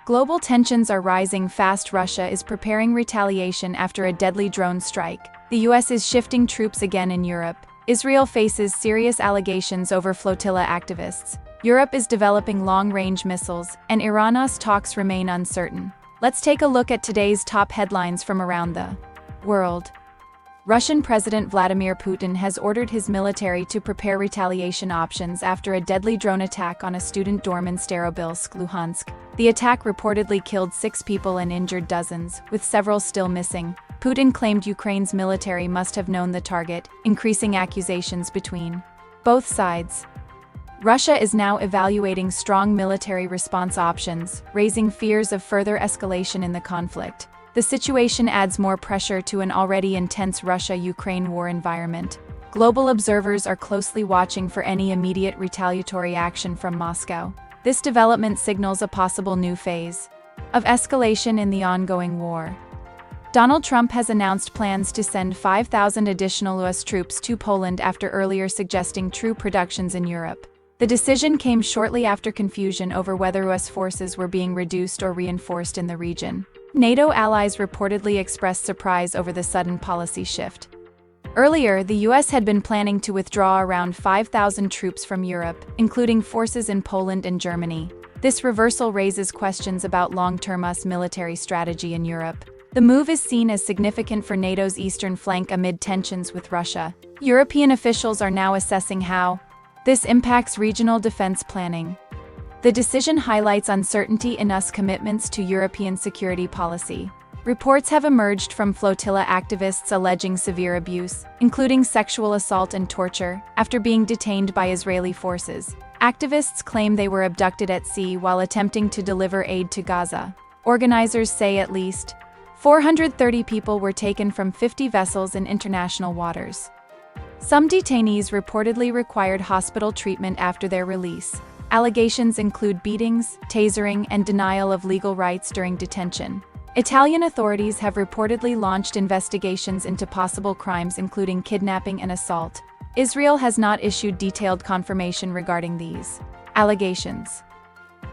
Global tensions are rising fast. Russia is preparing retaliation after a deadly drone strike. The US is shifting troops again in Europe. Israel faces serious allegations over flotilla activists. Europe is developing long-range missiles, and Iran-US talks remain uncertain. Let's take a look at today's top headlines from around the world. Russian President Vladimir Putin has ordered his military to prepare retaliation options after a deadly drone attack on a student dorm in Starobilsk, Luhansk. The attack reportedly killed 6 people and injured dozens, with several still missing. Putin claimed Ukraine's military must have known the target, increasing accusations between both sides. Russia is now evaluating strong military response options, raising fears of further escalation in the conflict. The situation adds more pressure to an already intense Russia-Ukraine war environment. Global observers are closely watching for any immediate retaliatory action from Moscow. This development signals a possible new phase of escalation in the ongoing war. Donald Trump has announced plans to send 5,000 additional US troops to Poland after earlier suggesting troop reductions in Europe. The decision came shortly after confusion over whether US forces were being reduced or reinforced in the region. NATO allies reportedly expressed surprise over the sudden policy shift. Earlier, the US had been planning to withdraw around 5,000 troops from Europe, including forces in Poland and Germany. This reversal raises questions about long-term US military strategy in Europe. The move is seen as significant for NATO's eastern flank amid tensions with Russia. European officials are now assessing how this impacts regional defense planning. The decision highlights uncertainty in US commitments to European security policy. Reports have emerged from flotilla activists alleging severe abuse, including sexual assault and torture, after being detained by Israeli forces. Activists claim they were abducted at sea while attempting to deliver aid to Gaza. Organizers say at least 430 people were taken from 50 vessels in international waters. Some detainees reportedly required hospital treatment after their release. Allegations include beatings, tasering, and denial of legal rights during detention. Italian authorities have reportedly launched investigations into possible crimes including kidnapping and assault. Israel has not issued detailed confirmation regarding these allegations.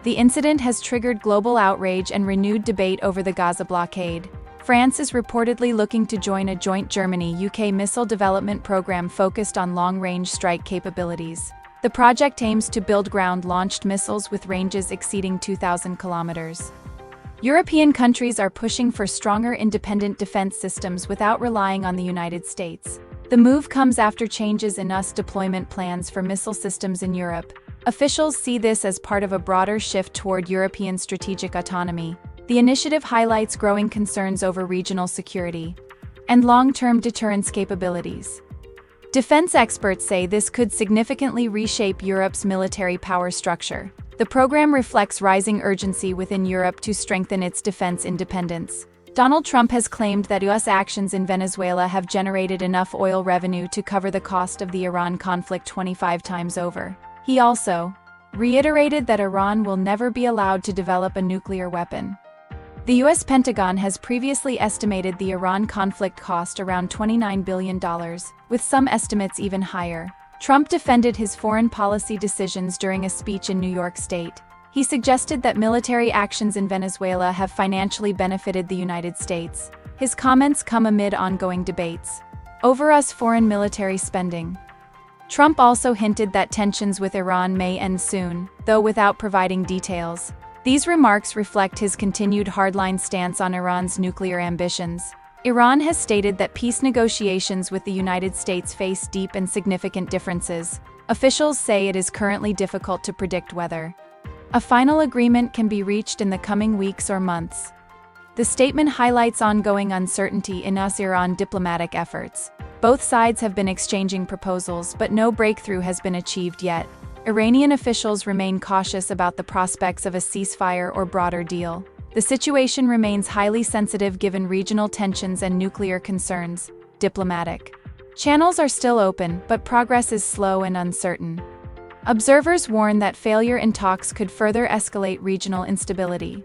The incident has triggered global outrage and renewed debate over the Gaza blockade. France is reportedly looking to join a joint Germany-UK missile development program focused on long-range strike capabilities. The project aims to build ground-launched missiles with ranges exceeding 2,000 kilometers. European countries are pushing for stronger independent defense systems without relying on the United States. The move comes after changes in US deployment plans for missile systems in Europe. Officials see this as part of a broader shift toward European strategic autonomy. The initiative highlights growing concerns over regional security and long-term deterrence capabilities. Defense experts say this could significantly reshape Europe's military power structure. The program reflects rising urgency within Europe to strengthen its defense independence. Donald Trump has claimed that US actions in Venezuela have generated enough oil revenue to cover the cost of the Iran conflict 25 times over. He also reiterated that Iran will never be allowed to develop a nuclear weapon. The US Pentagon has previously estimated the Iran conflict cost around $29 billion, with some estimates even higher. Trump defended his foreign policy decisions during a speech in New York State. He suggested that military actions in Venezuela have financially benefited the United States. His comments come amid ongoing debates over US foreign military spending. Trump also hinted that tensions with Iran may end soon, though without providing details. These remarks reflect his continued hardline stance on Iran's nuclear ambitions. Iran has stated that peace negotiations with the United States face deep and significant differences. Officials say it is currently difficult to predict whether a final agreement can be reached in the coming weeks or months. The statement highlights ongoing uncertainty in US-Iran diplomatic efforts. Both sides have been exchanging proposals, but no breakthrough has been achieved yet. Iranian officials remain cautious about the prospects of a ceasefire or broader deal. The situation remains highly sensitive given regional tensions and nuclear concerns. Diplomatic channels are still open, but progress is slow and uncertain. Observers warn that failure in talks could further escalate regional instability.